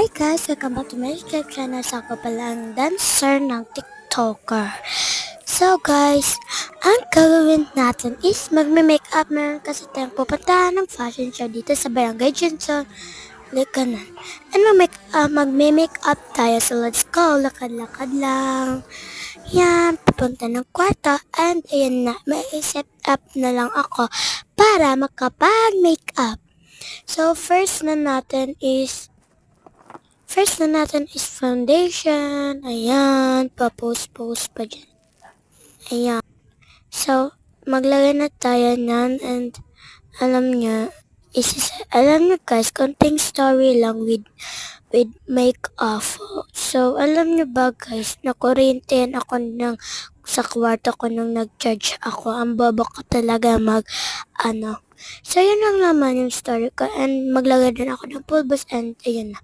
Hi guys! Welcome back to my YouTube channel. So ako pala ang dancer ng TikToker. So guys, ang gagawin natin is magme-makeup. Meron kasi tayong pupuntahan ng fashion show dito sa Barangay Junson, Likanan. And magme-makeup tayo. So let's go! Lakad-lakad lang. Yan, pupunta ng kwarto. And ayan na, may set up na lang ako para makapag-makeup. So first na natin is foundation. Ayan. Pa-post pa dyan. Ayan. So, maglagay na tayo nan and alam nyo guys, konting story lang with make-up. So, alam nyo ba guys, nakuryenten ako sa kwarto ko nung nag-charge ako. Ang bobo ko talaga So, yun lang naman yung story ko. And maglagay din ako ng pulbos and ayun na.